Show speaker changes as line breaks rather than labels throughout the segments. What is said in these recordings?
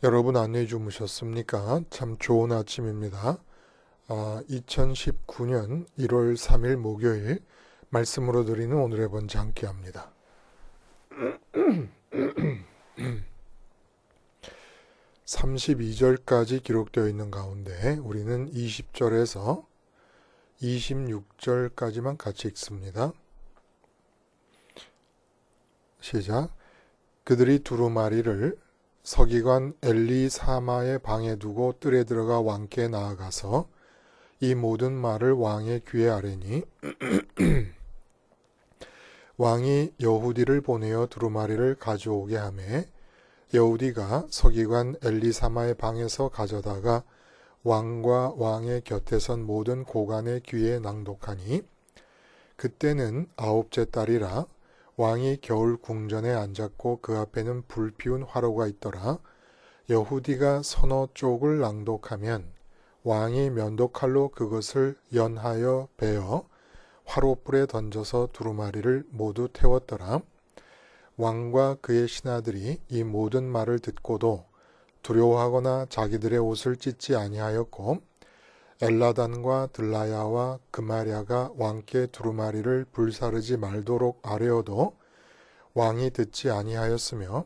여러분 안녕히 주무셨습니까? 참 좋은 아침입니다. 2019년 1월 3일 목요일 말씀으로 드리는 오늘의 번째 함께합니다. 32절까지 기록되어 있는 가운데 우리는 20절에서 26절까지만 같이 읽습니다. 시작. 그들이 두루마리를 서기관 엘리사마의 방에 두고 뜰에 들어가 왕께 나아가서 이 모든 말을 왕의 귀에 아뢰니 왕이 여후디를 보내어 두루마리를 가져오게 하매 여후디가 서기관 엘리사마의 방에서 가져다가 왕과 왕의 곁에 선 모든 고관의 귀에 낭독하니 그때는 9째 달이라 왕이 겨울 궁전에 앉았고 그 앞에는 불 피운 화로가 있더라. 여후디가 서너 쪽을 낭독하면 왕이 면도칼로 그것을 연하여 베어 화로불에 던져서 두루마리를 모두 태웠더라. 왕과 그의 신하들이 이 모든 말을 듣고도 두려워하거나 자기들의 옷을 찢지 아니하였고 엘라단과 들라야와 그마랴가 왕께 두루마리를 불사르지 말도록 아뢰어도 왕이 듣지 아니하였으며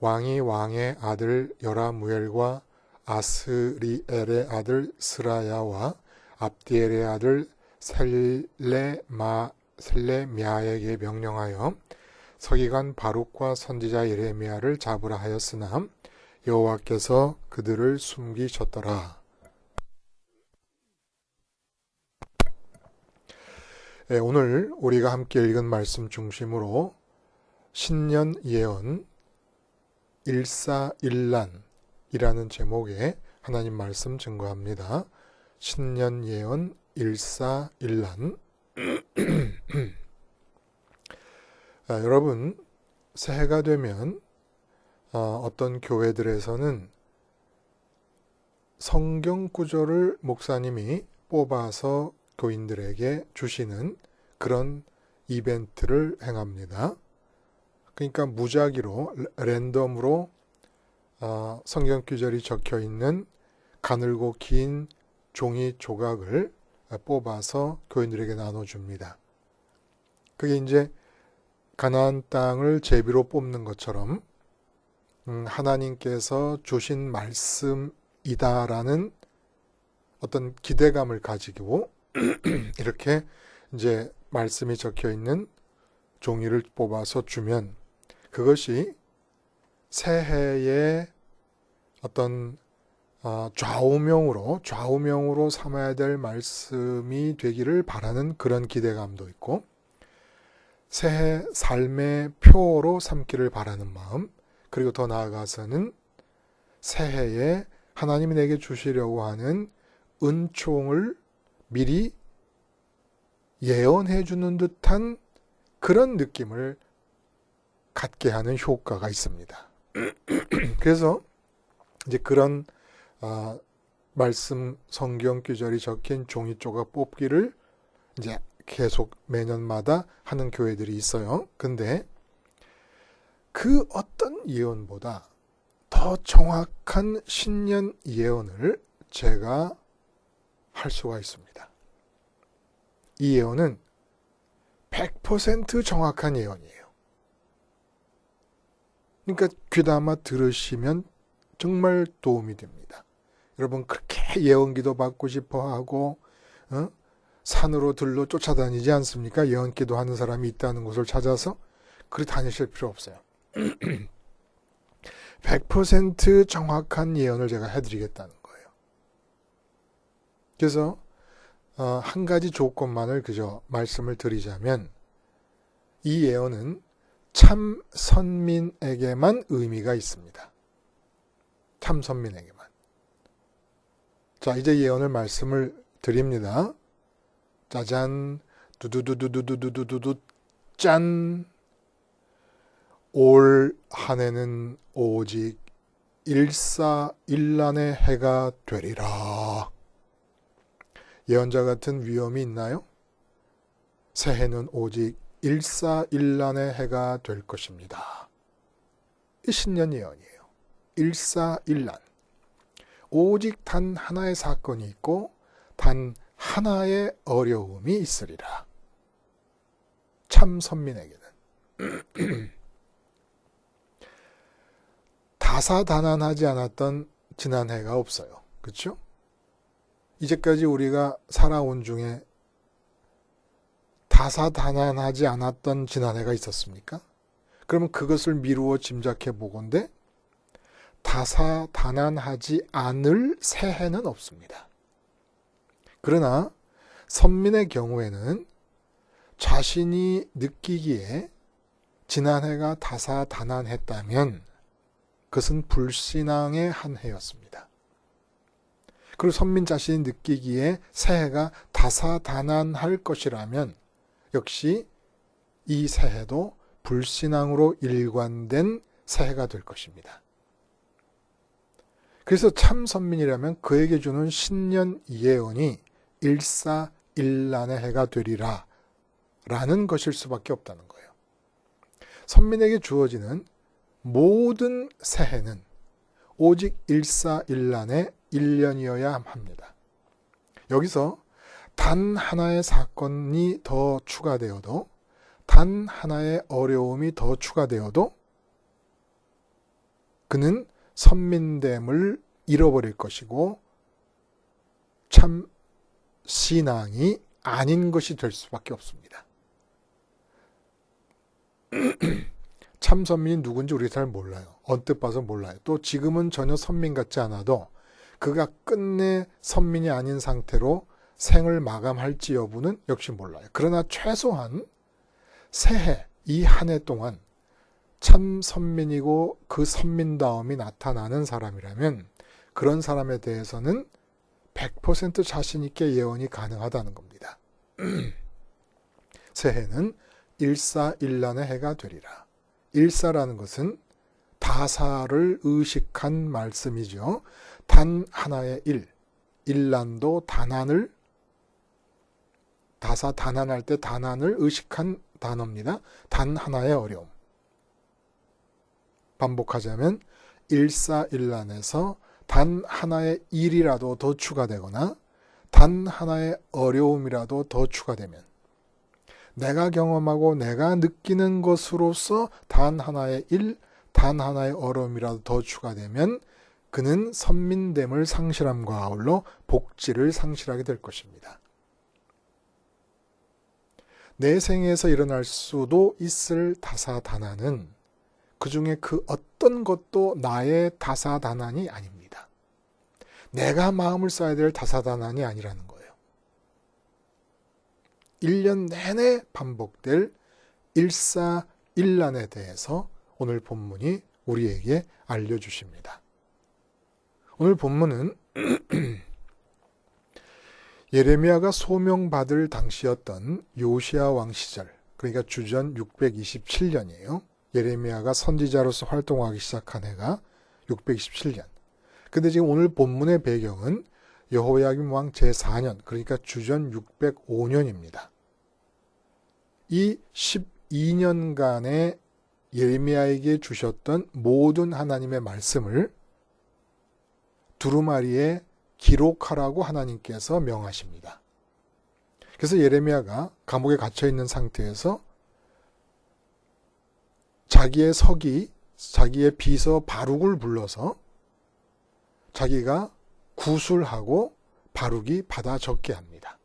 왕이 왕의 아들 여라무엘과 아스리엘의 아들 스라야와 압디엘의 아들 셀레미야에게 명령하여 서기관 바룩과 선지자 예레미야를 잡으라 하였으나 여호와께서 그들을 숨기셨더라. 오늘 우리가 함께 읽은 말씀 중심으로 신년 예언 일사일란이라는 제목의 하나님 말씀 증거합니다. 신년 예언 일사일란. 여러분, 새해가 되면 어떤 교회들에서는 성경 구절을 목사님이 뽑아서 교인들에게 주시는 그런 이벤트를 행합니다. 그러니까 무작위로 랜덤으로 성경 구절이 적혀 있는 가늘고 긴 종이 조각을 뽑아서 교인들에게 나눠줍니다. 그게 이제 가나안 땅을 제비로 뽑는 것처럼 하나님께서 주신 말씀이다라는 어떤 기대감을 가지고 이렇게 이제 말씀이 적혀 있는 종이를 뽑아서 주면 그것이 새해의 어떤 좌우명으로 삼아야 될 말씀이 되기를 바라는 그런 기대감도 있고 새해 삶의 표로 삼기를 바라는 마음, 그리고 더 나아가서는 새해에 하나님이 내게 주시려고 하는 은총을 미리 예언해 주는 듯한 그런 느낌을 갖게 하는 효과가 있습니다. 그래서 이제 그런 말씀 성경 구절이 적힌 종이 조각 뽑기를 이제 계속 매년마다 하는 교회들이 있어요. 근데 그 어떤 예언보다 더 정확한 신년 예언을 제가 할 수가 있습니다. 이 예언은 100% 정확한 예언이에요. 그러니까 귀담아 들으시면 정말 도움이 됩니다. 여러분 그렇게 예언기도 받고 싶어 하고 산으로 들로 쫓아다니지 않습니까? 예언기도 하는 사람이 있다는 곳을 찾아서 그리 다니실 필요 없어요. 100% 정확한 예언을 제가 해드리겠다는 거예요. 그래서 한 가지 조건만을 그저 말씀을 드리자면 이 예언은 참 선민에게만 의미가 있습니다. 참 선민에게만. 자, 이제 예언을 말씀을 드립니다. 짜잔, 두두두두두두두두두 짠. 올 한 해는 오직 일사일란의 해가 되리라. 예언자 같은 위엄이 있나요? 새해는 오직 일사일란의 해가 될 것입니다. 이 신년 예언이에요. 일사일란. 오직 단 하나의 사건이 있고 단 하나의 어려움이 있으리라. 참 선민에게는 다사다난하지 않았던 지난해가 없어요. 그렇죠? 이제까지 우리가 살아온 중에 다사다난하지 않았던 지난해가 있었습니까? 그러면 그것을 미루어 짐작해 보건대 다사다난하지 않을 새해는 없습니다. 그러나 선민의 경우에는 자신이 느끼기에 지난해가 다사다난했다면 그것은 불신앙의 한 해였습니다. 그리고 선민 자신이 느끼기에 새해가 다사다난할 것이라면 역시 이 새해도 불신앙으로 일관된 새해가 될 것입니다. 그래서 참 선민이라면 그에게 주는 신년 예언이 일사일란의 해가 되리라 라는 것일 수밖에 없다는 거예요. 선민에게 주어지는 모든 새해는 오직 일사일란의 1년이어야 합니다. 여기서 단 하나의 사건이 더 추가되어도 단 하나의 어려움이 더 추가되어도 그는 선민됨을 잃어버릴 것이고 참 신앙이 아닌 것이 될 수밖에 없습니다. 참 선민이 누군지 우리 잘 몰라요. 언뜻 봐서 몰라요. 또 지금은 전혀 선민 같지 않아도 그가 끝내 선민이 아닌 상태로 생을 마감할지 여부는 역시 몰라요. 그러나 최소한 새해 이 한 해 동안 참 선민이고 그 선민다움이 나타나는 사람이라면 그런 사람에 대해서는 100% 자신 있게 예언이 가능하다는 겁니다. 새해는 일사일란의 해가 되리라. 일사라는 것은 다사를 의식한 말씀이죠. 단 하나의 일, 일란도 다난을 다사다난할 때 다난을 의식한 단어입니다. 단 하나의 어려움. 반복하자면 일사일란에서 단 하나의 일이라도 더 추가되거나 단 하나의 어려움이라도 더 추가되면 내가 경험하고 내가 느끼는 것으로서 단 하나의 일, 단 하나의 어려움이라도 더 추가되면 그는 선민됨을 상실함과 아울러 복지를 상실하게 될 것입니다. 내 생에서 일어날 수도 있을 다사다난은 그 중에 그 어떤 것도 나의 다사다난이 아닙니다. 내가 마음을 써야 될 다사다난이 아니라는 거예요. 1년 내내 반복될 일사일란에 대해서 오늘 본문이 우리에게 알려주십니다. 오늘 본문은 예레미야가 소명받을 당시였던 요시야 왕 시절, 그러니까 주전 627년이에요. 예레미야가 선지자로서 활동하기 시작한 해가 627년. 근데 지금 오늘 본문의 배경은 여호야김 왕 제4년, 그러니까 주전 605년입니다. 이 12년간의 예레미야에게 주셨던 모든 하나님의 말씀을 두루마리에 기록하라고 하나님께서 명하십니다. 그래서 예레미야가 감옥에 갇혀 있는 상태에서 자기의 서기, 자기의 비서 바룩을 불러서 자기가 구술하고 바룩이 받아 적게 합니다.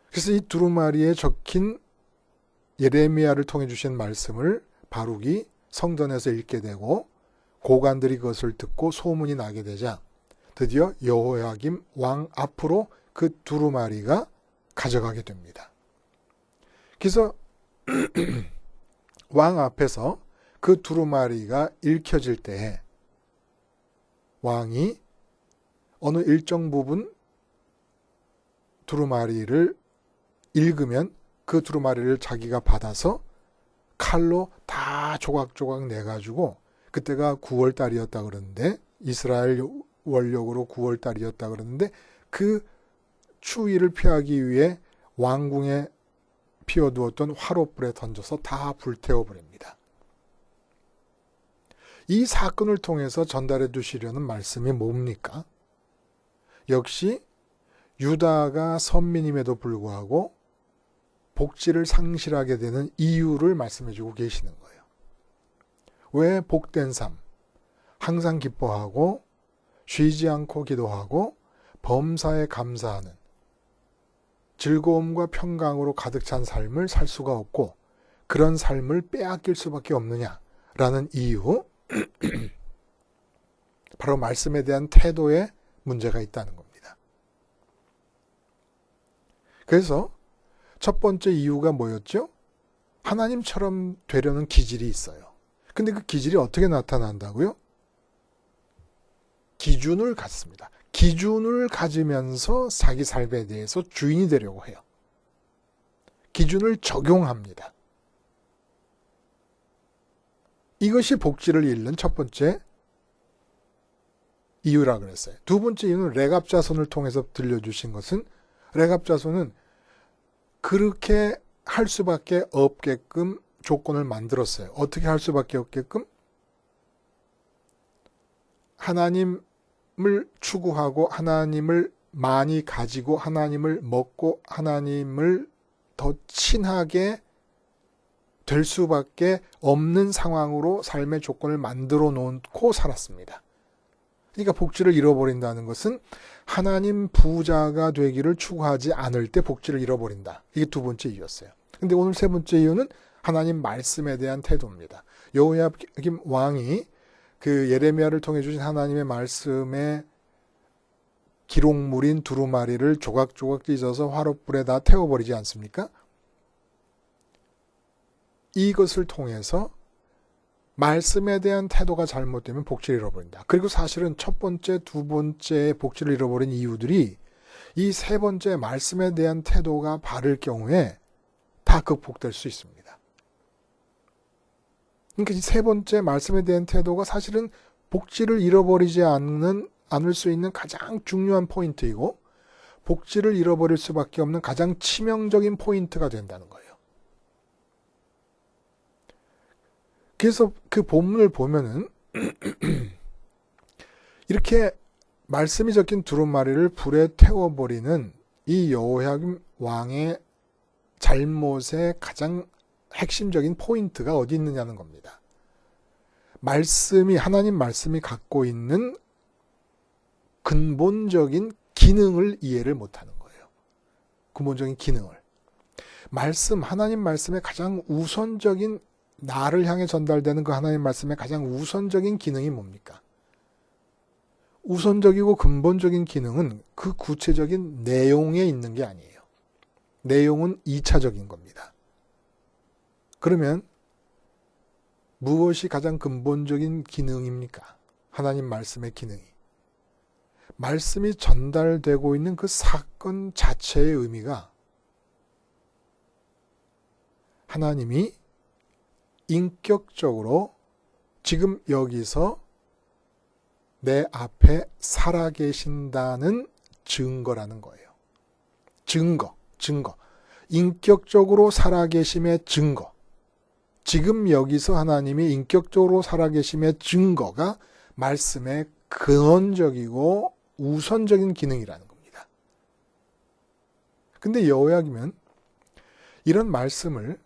그래서 이 두루마리에 적힌 예레미야를 통해 주신 말씀을 바룩이 성전에서 읽게 되고 고관들이 그것을 듣고 소문이 나게 되자 드디어 여호야김 왕 앞으로 그 두루마리가 가져가게 됩니다. 그래서 왕 앞에서 그 두루마리가 읽혀질 때에 왕이 어느 일정 부분 두루마리를 읽으면 그 두루마리를 자기가 받아서 칼로 다 조각조각 내가지고, 그때가 9월달이었다 그러는데, 이스라엘 원력으로 9월달이었다 그러는데, 그 추위를 피하기 위해 왕궁에 피워두었던 화롯불에 던져서 다 불태워버립니다. 이 사건을 통해서 전달해 주시려는 말씀이 뭡니까? 역시 유다가 선민임에도 불구하고 복지를 상실하게 되는 이유를 말씀해 주고 계시는 거예요. 왜 복된 삶, 항상 기뻐하고 쉬지 않고 기도하고 범사에 감사하는 즐거움과 평강으로 가득 찬 삶을 살 수가 없고 그런 삶을 빼앗길 수밖에 없느냐라는 이유, 바로 말씀에 대한 태도에 문제가 있다는 겁니다. 그래서 첫 번째 이유가 뭐였죠? 하나님처럼 되려는 기질이 있어요. 근데 그 기질이 어떻게 나타난다고요? 기준을 갖습니다. 기준을 가지면서 자기 삶에 대해서 주인이 되려고 해요. 기준을 적용합니다. 이것이 복지를 잃는 첫 번째 이유라 그랬어요. 두 번째 이유는 레갑 자손을 통해서 들려주신 것은, 레갑 자손은 그렇게 할 수밖에 없게끔 조건을 만들었어요. 어떻게 할 수밖에 없게끔? 하나님을 추구하고 하나님을 많이 가지고 하나님을 먹고 하나님을 더 친하게 될 수밖에 없는 상황으로 삶의 조건을 만들어 놓고 살았습니다. 그러니까 복지를 잃어버린다는 것은 하나님 부자가 되기를 추구하지 않을 때 복지를 잃어버린다. 이게 두 번째 이유였어요. 근데 오늘 세 번째 이유는 하나님 말씀에 대한 태도입니다. 여호야김 왕이 그 예레미야를 통해 주신 하나님의 말씀의 기록물인 두루마리를 조각조각 찢어서 화롯불에 다 태워버리지 않습니까? 이것을 통해서 말씀에 대한 태도가 잘못되면 복지를 잃어버린다. 그리고 사실은 첫 번째, 두 번째 복지를 잃어버린 이유들이 이 세 번째 말씀에 대한 태도가 바를 경우에 다 극복될 수 있습니다. 그러니까 이 세 번째 말씀에 대한 태도가 사실은 복지를 잃어버리지 않을 수 있는 가장 중요한 포인트이고 복지를 잃어버릴 수밖에 없는 가장 치명적인 포인트가 된다는 거예요. 그래서 그 본문을 보면은 이렇게 말씀이 적힌 두루마리를 불에 태워버리는 이 여호야김 왕의 잘못의 가장 핵심적인 포인트가 어디 있느냐는 겁니다. 하나님 말씀이 갖고 있는 근본적인 기능을 이해를 못하는 거예요. 근본적인 기능을. 하나님 말씀의 가장 우선적인, 나를 향해 전달되는 그 하나님 말씀의 가장 우선적인 기능이 뭡니까? 우선적이고 근본적인 기능은 그 구체적인 내용에 있는 게 아니에요. 내용은 2차적인 겁니다. 그러면 무엇이 가장 근본적인 기능입니까? 하나님 말씀의 기능이. 말씀이 전달되고 있는 그 사건 자체의 의미가 하나님이 인격적으로 지금 여기서 내 앞에 살아계신다는 증거라는 거예요. 증거. 인격적으로 살아계심의 증거. 지금 여기서 하나님이 인격적으로 살아계심의 증거가 말씀의 근원적이고 우선적인 기능이라는 겁니다. 근데 여호야김은 이런 말씀을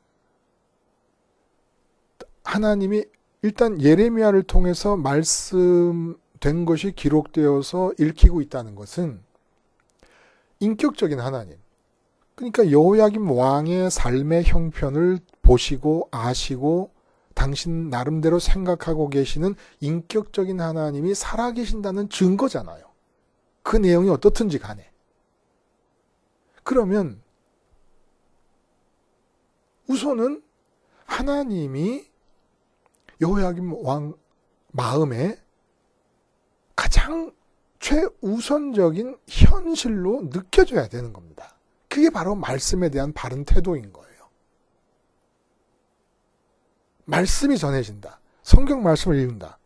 하나님이 일단 예레미야를 통해서 말씀된 것이 기록되어서 읽히고 있다는 것은 인격적인 하나님, 그러니까 여호야김 왕의 삶의 형편을 보시고 아시고 당신 나름대로 생각하고 계시는 인격적인 하나님이 살아계신다는 증거잖아요. 그 내용이 어떻든지 간에. 그러면 우선은 하나님이 여호야김 왕 마음에 가장 최우선적인 현실로 느껴져야 되는 겁니다. 그게 바로 말씀에 대한 바른 태도인 거예요. 말씀이 전해진다. 성경 말씀을 읽는다.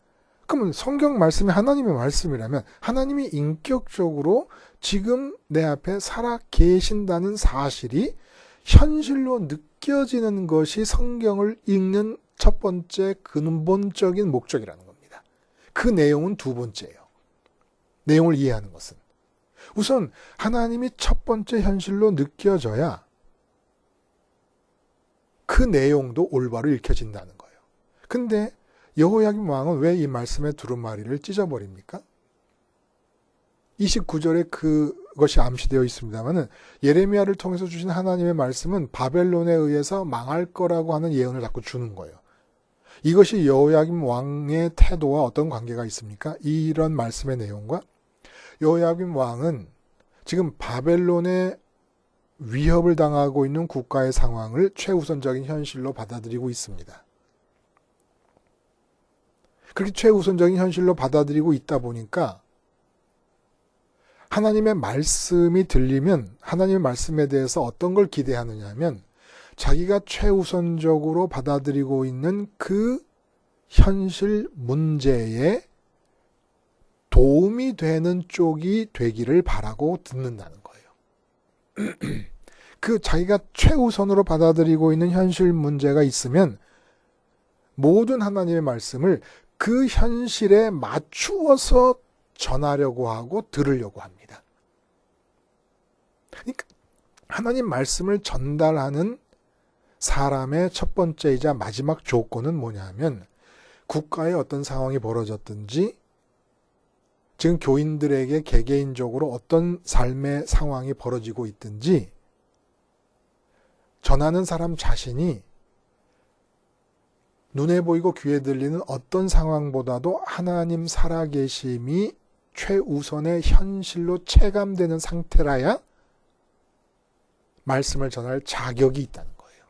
그러면 성경 말씀이 하나님의 말씀이라면 하나님이 인격적으로 지금 내 앞에 살아 계신다는 사실이 현실로 느껴지는 것이 성경을 읽는 첫 번째 근본적인 목적이라는 겁니다. 그 내용은 두 번째예요. 내용을 이해하는 것은. 우선 하나님이 첫 번째 현실로 느껴져야 그 내용도 올바로 읽혀진다는 거예요. 근데 여호야김 왕은 왜 이 말씀의 두루마리를 찢어버립니까? 29절에 그것이 암시되어 있습니다만은 예레미야를 통해서 주신 하나님의 말씀은 바벨론에 의해서 망할 거라고 하는 예언을 자꾸 주는 거예요. 이것이 여호야김 왕의 태도와 어떤 관계가 있습니까? 이런 말씀의 내용과 여호야김 왕은 지금 바벨론의 위협을 당하고 있는 국가의 상황을 최우선적인 현실로 받아들이고 있습니다. 그렇게 최우선적인 현실로 받아들이고 있다 보니까 하나님의 말씀이 들리면 하나님의 말씀에 대해서 어떤 걸 기대하느냐 하면 자기가 최우선적으로 받아들이고 있는 그 현실 문제에 도움이 되는 쪽이 되기를 바라고 듣는다는 거예요. 그 자기가 최우선으로 받아들이고 있는 현실 문제가 있으면 모든 하나님의 말씀을 그 현실에 맞추어서 전하려고 하고 들으려고 합니다. 그러니까 하나님 말씀을 전달하는 사람의 첫 번째이자 마지막 조건은 뭐냐 하면 국가에 어떤 상황이 벌어졌든지 지금 교인들에게 개개인적으로 어떤 삶의 상황이 벌어지고 있든지 전하는 사람 자신이 눈에 보이고 귀에 들리는 어떤 상황보다도 하나님 살아계심이 최우선의 현실로 체감되는 상태라야 말씀을 전할 자격이 있다는 거예요.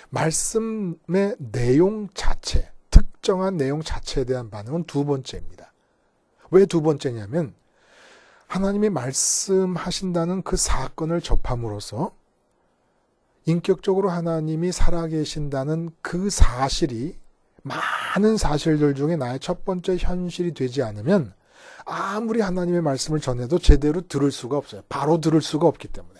말씀의 내용 자체, 특정한 내용 자체에 대한 반응은 두 번째입니다. 왜 두 번째냐면 하나님이 말씀하신다는 그 사건을 접함으로써 인격적으로 하나님이 살아계신다는 그 사실이 많은 사실들 중에 나의 첫 번째 현실이 되지 않으면 아무리 하나님의 말씀을 전해도 제대로 들을 수가 없어요. 바로 들을 수가 없기 때문에.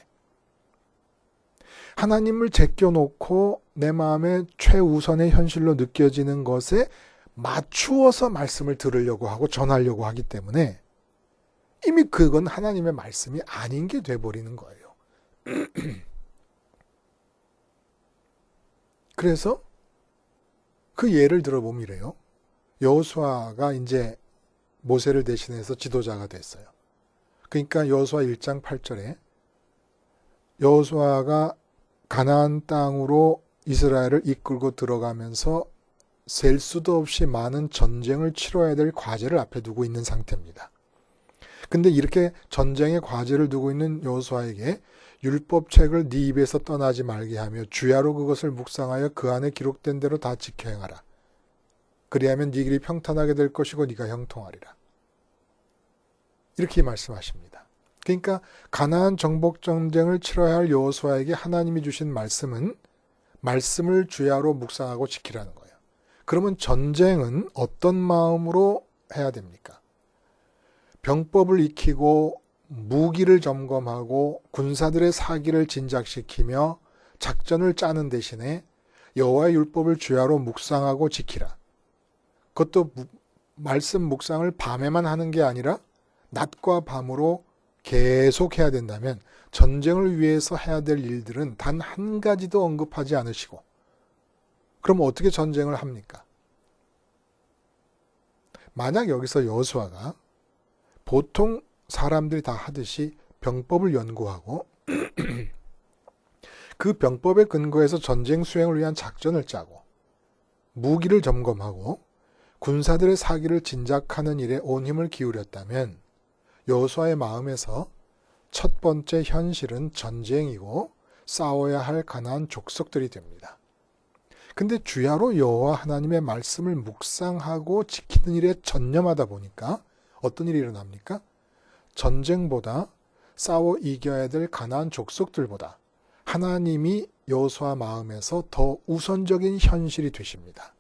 하나님을 제껴놓고 내 마음에 최우선의 현실로 느껴지는 것에 맞추어서 말씀을 들으려고 하고 전하려고 하기 때문에 이미 그건 하나님의 말씀이 아닌 게 돼버리는 거예요. 그래서 그 예를 들어보면 이래요. 여호수아가 이제 모세를 대신해서 지도자가 됐어요. 그러니까 여호수아 1장 8절에 여호수아가 가나안 땅으로 이스라엘을 이끌고 들어가면서 셀 수도 없이 많은 전쟁을 치러야 될 과제를 앞에 두고 있는 상태입니다. 근데 이렇게 전쟁의 과제를 두고 있는 여호수아에게 율법책을 네 입에서 떠나지 말게 하며 주야로 그것을 묵상하여 그 안에 기록된 대로 다 지켜 행하라. 그리하면 네 길이 평탄하게 될 것이고 네가 형통하리라. 이렇게 말씀하십니다. 그러니까 가나안 정복 전쟁을 치러야 할 여호수아에게 하나님이 주신 말씀은 말씀을 주야로 묵상하고 지키라는 거예요. 그러면 전쟁은 어떤 마음으로 해야 됩니까? 병법을 익히고 무기를 점검하고 군사들의 사기를 진작시키며 작전을 짜는 대신에 여호와의 율법을 주야로 묵상하고 지키라. 그것도 말씀 묵상을 밤에만 하는 게 아니라 낮과 밤으로 계속 해야 된다면 전쟁을 위해서 해야 될 일들은 단 한 가지도 언급하지 않으시고 그럼 어떻게 전쟁을 합니까? 만약 여기서 여호수아가 보통 사람들이 다 하듯이 병법을 연구하고 그 병법에 근거해서 전쟁 수행을 위한 작전을 짜고 무기를 점검하고 군사들의 사기를 진작하는 일에 온 힘을 기울였다면 여호수아의 마음에서 첫 번째 현실은 전쟁이고 싸워야 할 가나안 족속들이 됩니다. 근데 주야로 여호와 하나님의 말씀을 묵상하고 지키는 일에 전념하다 보니까 어떤 일이 일어납니까? 전쟁보다 싸워 이겨야 될 가나안 족속들보다 하나님이 여호수아 마음에서 더 우선적인 현실이 되십니다.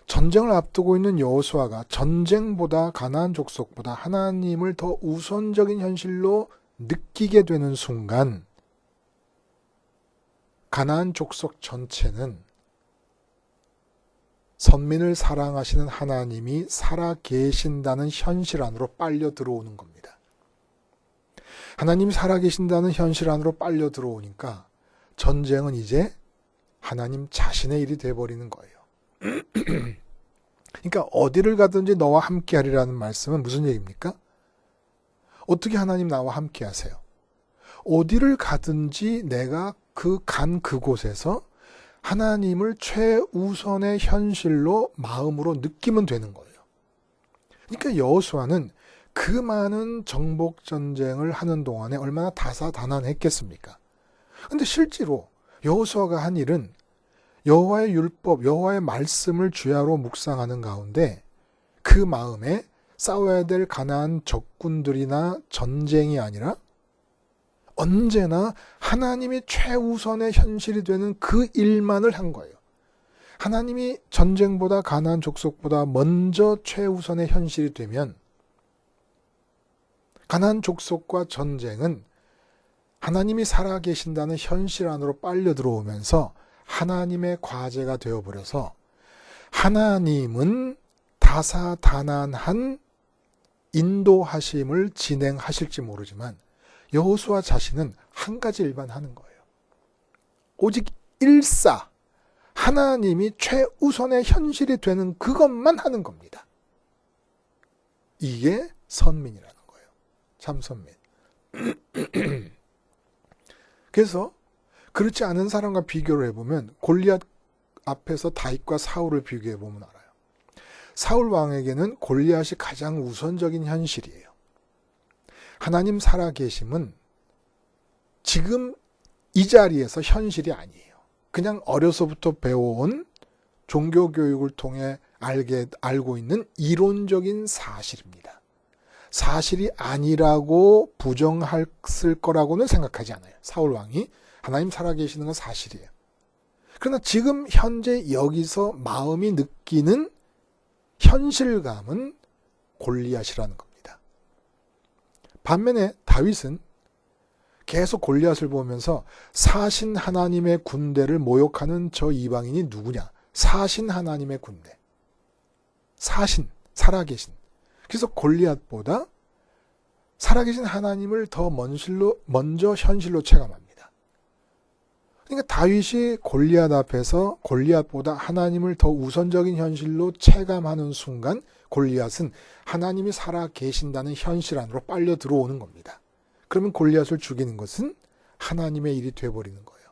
전쟁을 앞두고 있는 여호수아가 전쟁보다 가나안 족속보다 하나님을 더 우선적인 현실로 느끼게 되는 순간 가나안 족속 전체는 선민을 사랑하시는 하나님이 살아 계신다는 현실 안으로 빨려 들어오는 겁니다. 하나님이 살아 계신다는 현실 안으로 빨려 들어오니까 전쟁은 이제 하나님 자신의 일이 돼버리는 거예요. 그러니까 어디를 가든지 너와 함께 하리라는 말씀은 무슨 얘기입니까? 어떻게 하나님 나와 함께 하세요? 어디를 가든지 내가 간 그곳에서 하나님을 최우선의 현실로 마음으로 느끼면 되는 거예요. 그러니까 여호수아는 그 많은 정복 전쟁을 하는 동안에 얼마나 다사다난했겠습니까? 근데 실제로 여호수아가 한 일은 여호와의 율법, 여호와의 말씀을 주야로 묵상하는 가운데 그 마음에 싸워야 될 가나안 적군들이나 전쟁이 아니라 언제나 하나님이 최우선의 현실이 되는 그 일만을 한 거예요. 하나님이 전쟁보다 가나안 족속보다 먼저 최우선의 현실이 되면 가나안 족속과 전쟁은 하나님이 살아계신다는 현실 안으로 빨려 들어오면서 하나님의 과제가 되어버려서 하나님은 다사다난한 인도하심을 진행하실지 모르지만 여호수아 자신은 한 가지 일만 하는 거예요. 오직 일사, 하나님이 최우선의 현실이 되는 그것만 하는 겁니다. 이게 선민이라는 거예요. 참 선민. 그래서 그렇지 않은 사람과 비교를 해보면 골리앗 앞에서 다윗과 사울을 비교해보면 알아요. 사울 왕에게는 골리앗이 가장 우선적인 현실이에요. 하나님 살아계심은 지금 이 자리에서 현실이 아니에요. 그냥 어려서부터 배워온 종교교육을 통해 알고 있는 이론적인 사실입니다. 사실이 아니라고 부정했을 거라고는 생각하지 않아요. 사울 왕이 하나님 살아계시는 건 사실이에요. 그러나 지금 현재 여기서 마음이 느끼는 현실감은 골리앗이라는 겁니다. 반면에 다윗은 계속 골리앗을 보면서 사신 하나님의 군대를 모욕하는 저 이방인이 누구냐? 사신 하나님의 군대. 사신, 살아계신. 그래서 골리앗보다 살아계신 하나님을 더 먼저 현실로 체감합니다. 그러니까 다윗이 골리앗 앞에서 골리앗보다 하나님을 더 우선적인 현실로 체감하는 순간 골리앗은 하나님이 살아계신다는 현실 안으로 빨려 들어오는 겁니다. 그러면 골리앗을 죽이는 것은 하나님의 일이 되어버리는 거예요.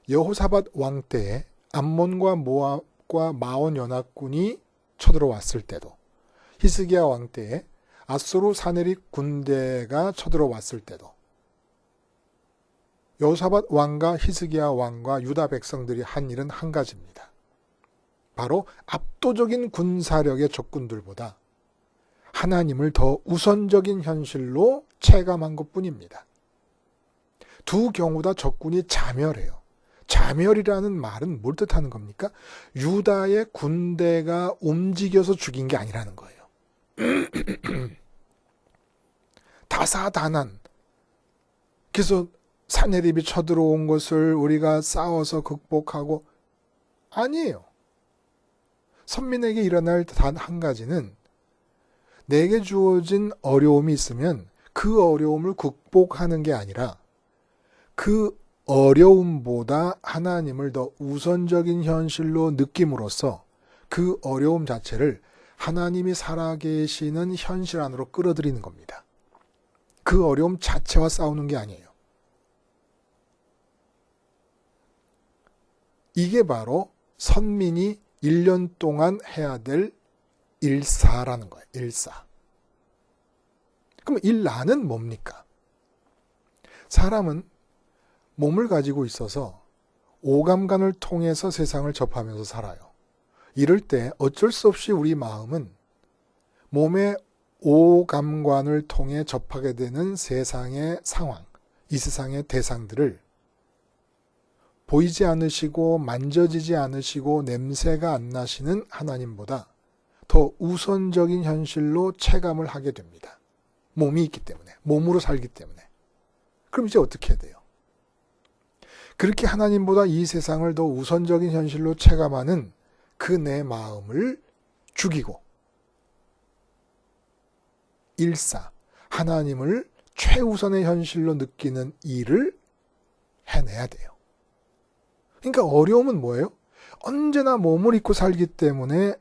여호사밧 왕 때에 암몬과 모압과 마온 연합군이 쳐들어왔을 때도, 히스기야 왕 때에 아수르 사네립 군대가 쳐들어왔을 때도 여호사밧 왕과 히스기야 왕과 유다 백성들이 한 일은 한 가지입니다. 바로 압도적인 군사력의 적군들보다 하나님을 더 우선적인 현실로 체감한 것뿐입니다. 두 경우 다 적군이 자멸해요. 자멸이라는 말은 뭘 뜻하는 겁니까? 유다의 군대가 움직여서 죽인 게 아니라는 거예요. 다사다난. 그래서 사네립이 쳐들어온 것을 우리가 싸워서 극복하고, 아니에요. 선민에게 일어날 단 한 가지는 내게 주어진 어려움이 있으면 그 어려움을 극복하는 게 아니라 그 어려움보다 하나님을 더 우선적인 현실로 느낌으로써 그 어려움 자체를 하나님이 살아계시는 현실 안으로 끌어들이는 겁니다. 그 어려움 자체와 싸우는 게 아니에요. 이게 바로 선민이 1년 동안 해야 될 일사라는 거예요. 일사. 그럼 일나는 뭡니까? 사람은 몸을 가지고 있어서 오감관을 통해서 세상을 접하면서 살아요. 이럴 때 어쩔 수 없이 우리 마음은 몸의 오감관을 통해 접하게 되는 세상의 상황, 이 세상의 대상들을 보이지 않으시고 만져지지 않으시고 냄새가 안 나시는 하나님보다 더 우선적인 현실로 체감을 하게 됩니다. 몸이 있기 때문에, 몸으로 살기 때문에. 그럼 이제 어떻게 해야 돼요? 그렇게 하나님보다 이 세상을 더 우선적인 현실로 체감하는 그 내 마음을 죽이고 일사, 하나님을 최우선의 현실로 느끼는 일을 해내야 돼요. 그러니까 어려움은 뭐예요? 언제나 몸을 입고 살기 때문에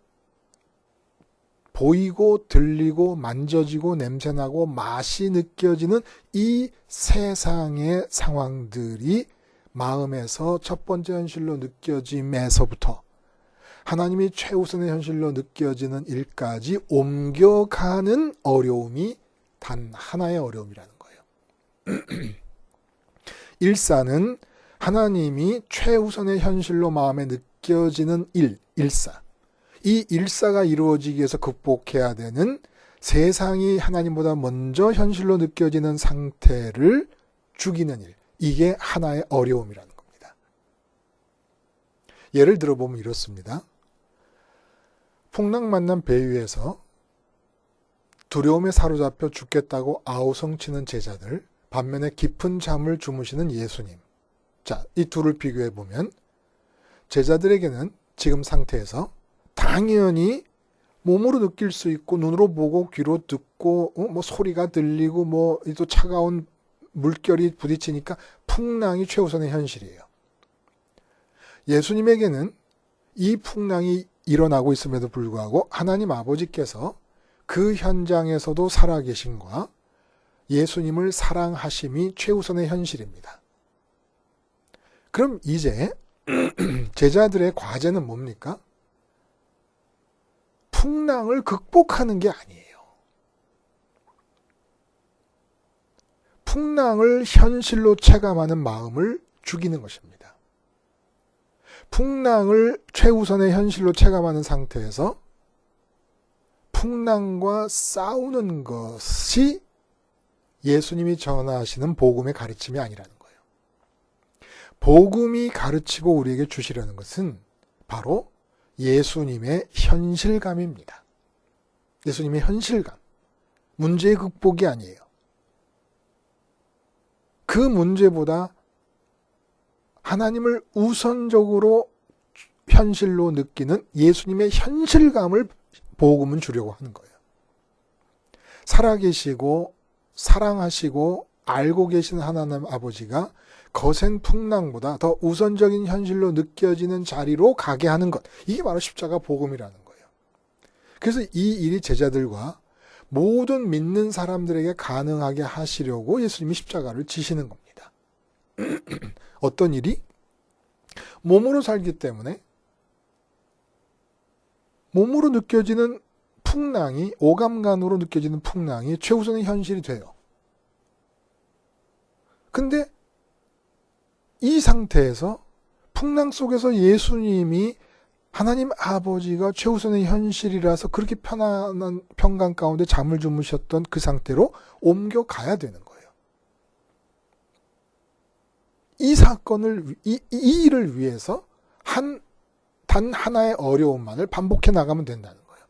보이고 들리고 만져지고 냄새나고 맛이 느껴지는 이 세상의 상황들이 마음에서 첫 번째 현실로 느껴짐에서부터 하나님이 최우선의 현실로 느껴지는 일까지 옮겨가는 어려움이 단 하나의 어려움이라는 거예요. 일사는 하나님이 최우선의 현실로 마음에 느껴지는 일사. 이 일사가 이루어지기 위해서 극복해야 되는 세상이 하나님보다 먼저 현실로 느껴지는 상태를 죽이는 일. 이게 하나의 어려움이라는 겁니다. 예를 들어보면 이렇습니다. 풍랑 만난 배 위에서 두려움에 사로잡혀 죽겠다고 아우성치는 제자들, 반면에 깊은 잠을 주무시는 예수님. 자, 이 둘을 비교해 보면 제자들에게는 지금 상태에서 당연히 몸으로 느낄 수 있고 눈으로 보고 귀로 듣고 뭐 소리가 들리고 뭐 또 차가운 물결이 부딪히니까 풍랑이 최우선의 현실이에요. 예수님에게는 이 풍랑이 일어나고 있음에도 불구하고 하나님 아버지께서 그 현장에서도 살아계심과 예수님을 사랑하심이 최우선의 현실입니다. 그럼 이제 제자들의 과제는 뭡니까? 풍랑을 극복하는 게 아니에요. 풍랑을 현실로 체감하는 마음을 죽이는 것입니다. 풍랑을 최우선의 현실로 체감하는 상태에서 풍랑과 싸우는 것이 예수님이 전하시는 복음의 가르침이 아니라는 거예요. 복음이 가르치고 우리에게 주시려는 것은 바로 예수님의 현실감입니다. 예수님의 현실감. 문제의 극복이 아니에요. 그 문제보다 하나님을 우선적으로 현실로 느끼는 예수님의 현실감을 복음은 주려고 하는 거예요. 살아계시고 사랑하시고 알고 계신 하나님 아버지가 거센 풍랑보다 더 우선적인 현실로 느껴지는 자리로 가게 하는 것. 이게 바로 십자가 복음이라는 거예요. 그래서 이 일이 제자들과 모든 믿는 사람들에게 가능하게 하시려고 예수님이 십자가를 지시는 겁니다. 어떤 일이? 몸으로 살기 때문에 몸으로 느껴지는 풍랑이, 오감간으로 느껴지는 풍랑이 최우선의 현실이 돼요. 근데 이 상태에서 풍랑 속에서 예수님이 하나님 아버지가 최우선의 현실이라서 그렇게 편안한 평강 가운데 잠을 주무셨던 그 상태로 옮겨가야 되는 거예요. 이 사건을, 이 일을 위해서 단 하나의 어려움만을 반복해 나가면 된다는 거예요.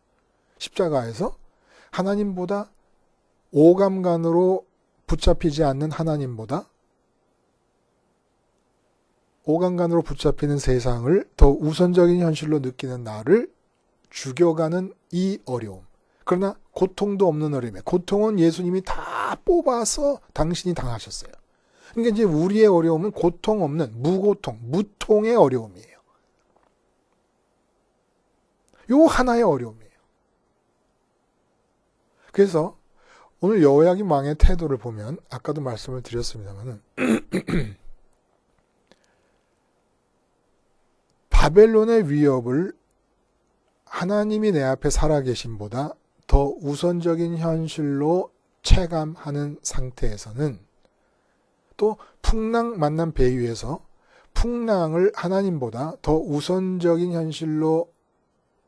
십자가에서 하나님보다 오감간으로 붙잡히지 않는 하나님보다 오감간으로 붙잡히는 세상을 더 우선적인 현실로 느끼는 나를 죽여가는 이 어려움. 그러나 고통도 없는 어려움에 고통은 예수님이 다 뽑아서 당신이 당하셨어요. 그러니까 이제 우리의 어려움은 고통 없는 무고통, 무통의 어려움이에요. 요 하나의 어려움이에요. 그래서 오늘 여호야김 왕의 태도를 보면 아까도 말씀을 드렸습니다만은 바벨론의 위협을 하나님이 내 앞에 살아계심보다 더 우선적인 현실로 체감하는 상태에서는 또 풍랑 만난 배 위에서 풍랑을 하나님보다 더 우선적인 현실로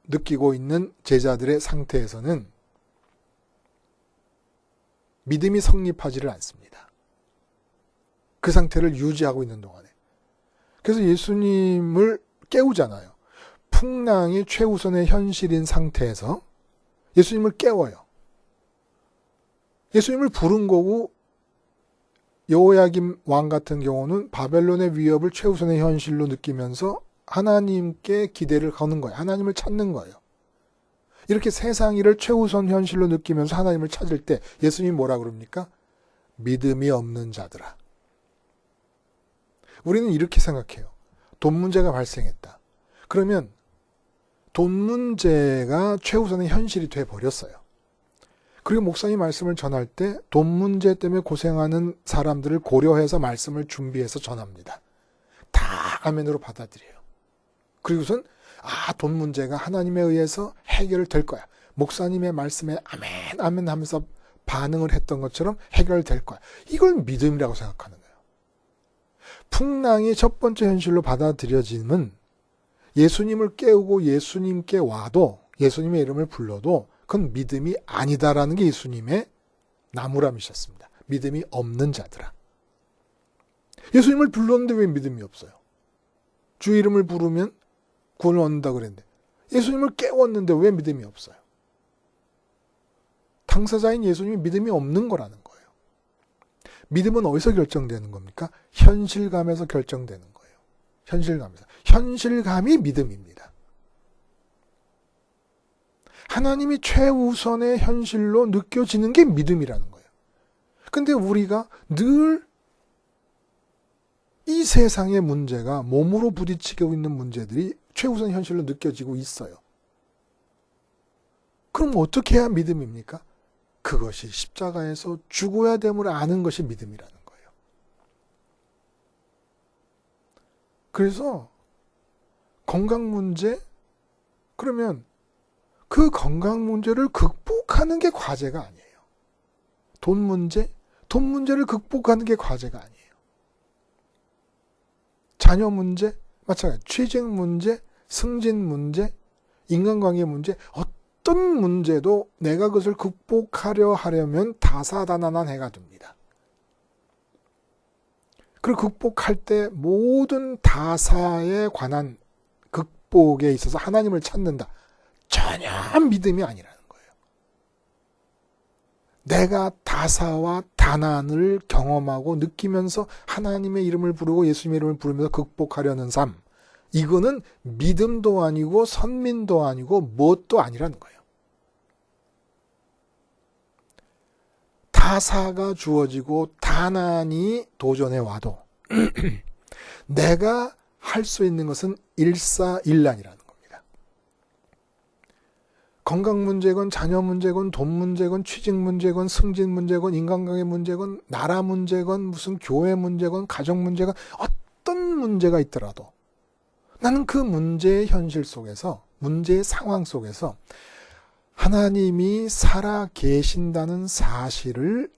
느끼고 있는 제자들의 상태에서는 믿음이 성립하지를 않습니다. 그 상태를 유지하고 있는 동안에. 그래서 예수님을 깨우잖아요. 풍랑이 최우선의 현실인 상태에서 예수님을 깨워요. 예수님을 부른 거고 여호야김 왕 같은 경우는 바벨론의 위협을 최우선의 현실로 느끼면서 하나님께 기대를 거는 거예요. 하나님을 찾는 거예요. 이렇게 세상 일을 최우선 현실로 느끼면서 하나님을 찾을 때 예수님이 뭐라 그럽니까? 믿음이 없는 자들아. 우리는 이렇게 생각해요. 돈 문제가 발생했다. 그러면 돈 문제가 최우선의 현실이 돼버렸어요. 그리고 목사님 말씀을 전할 때 돈 문제 때문에 고생하는 사람들을 고려해서 말씀을 준비해서 전합니다. 다 아멘으로 받아들여요. 그리고선 돈 문제가 하나님에 의해서 해결될 거야. 목사님의 말씀에 아멘 아멘 하면서 반응을 했던 것처럼 해결될 거야. 이걸 믿음이라고 생각하는 거예요. 풍랑이 첫 번째 현실로 받아들여짐은 예수님을 깨우고 예수님께 와도 예수님의 이름을 불러도 그건 믿음이 아니다라는 게 예수님의 나무람이셨습니다. 믿음이 없는 자들아. 예수님을 불렀는데 왜 믿음이 없어요? 주 이름을 부르면 구원을 얻는다 그랬는데 예수님을 깨웠는데 왜 믿음이 없어요? 당사자인 예수님이 믿음이 없는 거라는 거예요. 믿음은 어디서 결정되는 겁니까? 현실감에서 결정되는 거예요. 현실감에서. 현실감이 믿음입니다. 하나님이 최우선의 현실로 느껴지는 게 믿음이라는 거예요. 근데 우리가 늘 이 세상의 문제가 몸으로 부딪히고 있는 문제들이 최우선 현실로 느껴지고 있어요. 그럼 어떻게 해야 믿음입니까? 그것이 십자가에서 죽어야 됨을 아는 것이 믿음이라는 거예요. 그래서 건강 문제? 그러면 그 건강 문제를 극복하는 게 과제가 아니에요. 돈 문제? 돈 문제를 극복하는 게 과제가 아니에요. 자녀 문제? 마찬가지. 취직 문제, 승진 문제, 인간관계 문제, 어떤 문제도 내가 그것을 극복하려 하려면 다사다난한 해가 됩니다. 그리고 극복할 때 모든 다사에 관한 극복에 있어서 하나님을 찾는다. 전혀 믿음이 아니라는 거예요. 내가 다사와 다난을 경험하고 느끼면서 하나님의 이름을 부르고 예수님의 이름을 부르면서 극복하려는 삶. 이거는 믿음도 아니고 선민도 아니고 무엇도 아니라는 거예요. 다사가 주어지고 다난이 도전해 와도 내가 할 수 있는 것은 일사일란이라는 겁니다. 건강 문제건 자녀 문제건 돈 문제건 취직 문제건 승진 문제건 인간관계 문제건 나라 문제건 무슨 교회 문제건 가정 문제건 어떤 문제가 있더라도 나는 그 문제의 현실 속에서 문제의 상황 속에서 하나님이 살아 계신다는 사실을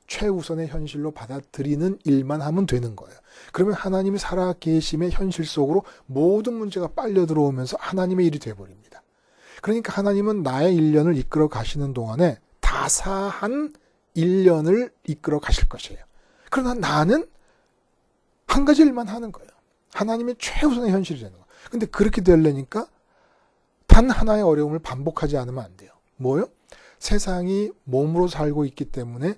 최우선의 현실로 받아들이는 일만 하면 되는 거예요. 그러면 하나님이 살아 계심의 현실 속으로 모든 문제가 빨려 들어오면서 하나님의 일이 되어버립니다. 그러니까 하나님은 나의 일년을 이끌어 가시는 동안에 다사한 일년을 이끌어 가실 것이에요. 그러나 나는 한 가지 일만 하는 거예요. 하나님의 최우선의 현실이 되는 거예요. 근데 그렇게 되려니까 단 하나의 어려움을 반복하지 않으면 안 돼요. 뭐요? 세상이 몸으로 살고 있기 때문에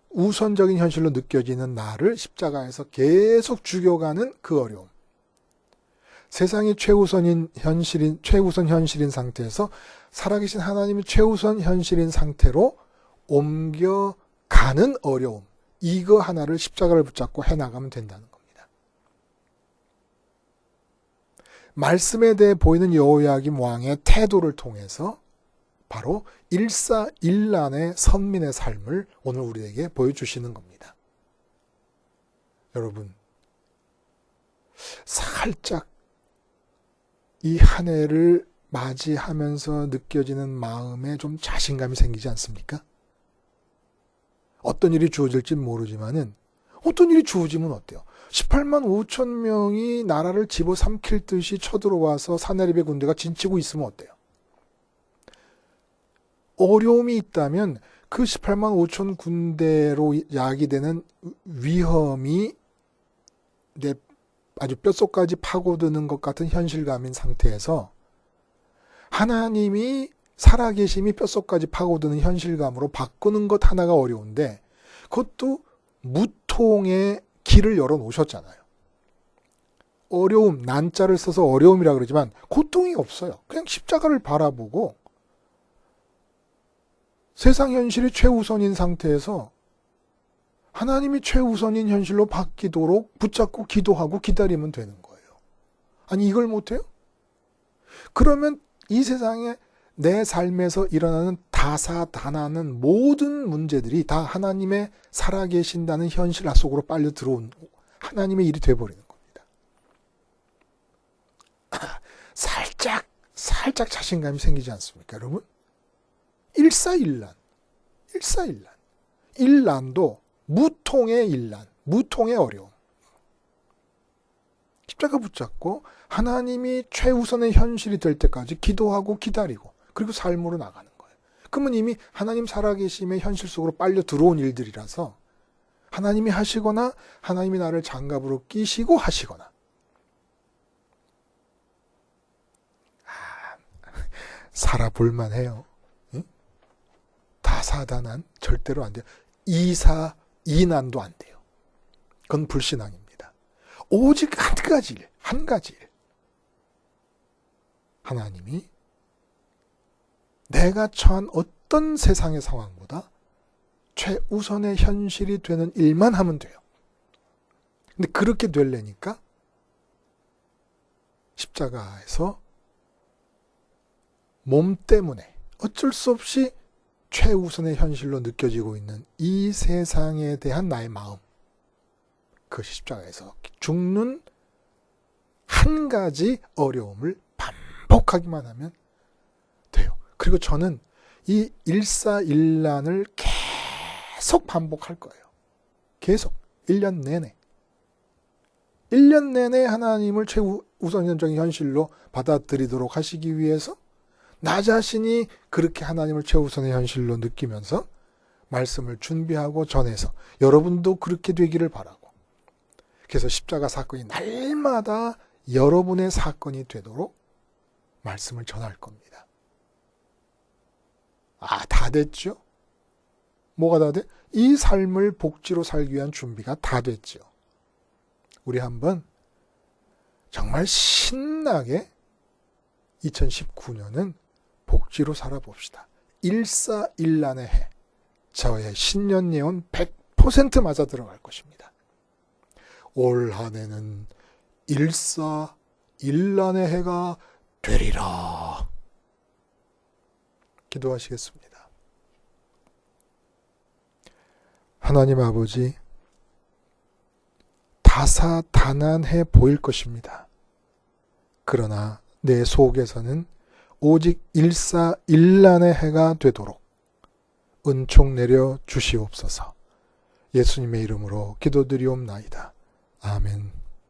우선적인 현실로 느껴지는 나를 십자가에서 계속 죽여가는 그 어려움. 세상이 최우선 현실인 상태에서 살아계신 하나님이 최우선 현실인 상태로 옮겨가는 어려움. 이거 하나를 십자가를 붙잡고 해나가면 된다는 겁니다. 말씀에 대해 보이는 여호야김 왕의 태도를 통해서 바로 일사일란의 선민의 삶을 오늘 우리에게 보여주시는 겁니다. 여러분, 살짝 이 한 해를 맞이하면서 느껴지는 마음에 좀 자신감이 생기지 않습니까? 어떤 일이 주어질지는 모르지만은 어떤 일이 주어지면 어때요? 18만 5천 명이 나라를 집어삼킬 듯이 쳐들어와서 사내립의 군대가 진치고 있으면 어때요? 어려움이 있다면 그 18만 5천 군대로 야기되는 위험이 내 아주 뼛속까지 파고드는 것 같은 현실감인 상태에서 하나님이 살아계심이 뼛속까지 파고드는 현실감으로 바꾸는 것 하나가 어려운데 그것도 무토 무통의 길을 열어 놓으셨잖아요. 어려움, 난자를 써서 어려움이라 그러지만 고통이 없어요. 그냥 십자가를 바라보고 세상 현실이 최우선인 상태에서 하나님이 최우선인 현실로 바뀌도록 붙잡고 기도하고 기다리면 되는 거예요. 아니 이걸 못해요? 그러면 이 세상에 내 삶에서 일어나는 다사다난한 모든 문제들이 다 하나님의 살아계신다는 현실 속으로 빨려 들어온 하나님의 일이 돼버리는 겁니다. 살짝 자신감이 생기지 않습니까, 여러분? 일사일란. 일난도 무통의 일난, 무통의 어려움. 십자가 붙잡고 하나님이 최우선의 현실이 될 때까지 기도하고 기다리고 그리고 삶으로 나가는 거예요. 그러면 이미 하나님 살아계심의 현실 속으로 빨려 들어온 일들이라서 하나님이 하시거나 하나님이 나를 장갑으로 끼시고 하시거나 살아볼만 해요. 응? 다사다난 절대로 안 돼요. 이난도 안 돼요. 그건 불신앙입니다. 오직 한 가지 일. 하나님이 내가 처한 어떤 세상의 상황보다 최우선의 현실이 되는 일만 하면 돼요. 근데 그렇게 되려니까 십자가에서 몸 때문에 어쩔 수 없이 최우선의 현실로 느껴지고 있는 이 세상에 대한 나의 마음, 그 십자가에서 죽는 한 가지 어려움을 반복하기만 하면 돼요. 그리고 저는 이 일사일난을 계속 반복할 거예요. 계속 1년 내내. 1년 내내 하나님을 최우선적인 현실로 받아들이도록 하시기 위해서 나 자신이 그렇게 하나님을 최우선의 현실로 느끼면서 말씀을 준비하고 전해서 여러분도 그렇게 되기를 바라고, 그래서 십자가 사건이 날마다 여러분의 사건이 되도록 말씀을 전할 겁니다. 다 됐죠? 뭐가 다 돼? 이 삶을 복지로 살기 위한 준비가 다 됐죠. 우리 한번 정말 신나게 2019년은 복지로 살아봅시다. 일사일난의 해. 저의 신년 예언 100% 맞아 들어갈 것입니다. 올 한 해는 일사일난의 해가 되리라. 기도하시겠습니다. 하나님 아버지, 다사다난해 보일 것입니다. 그러나 내 속에서는 오직 일사일난의 해가 되도록 은총 내려 주시옵소서. 예수님의 이름으로 기도드리옵나이다. 아멘.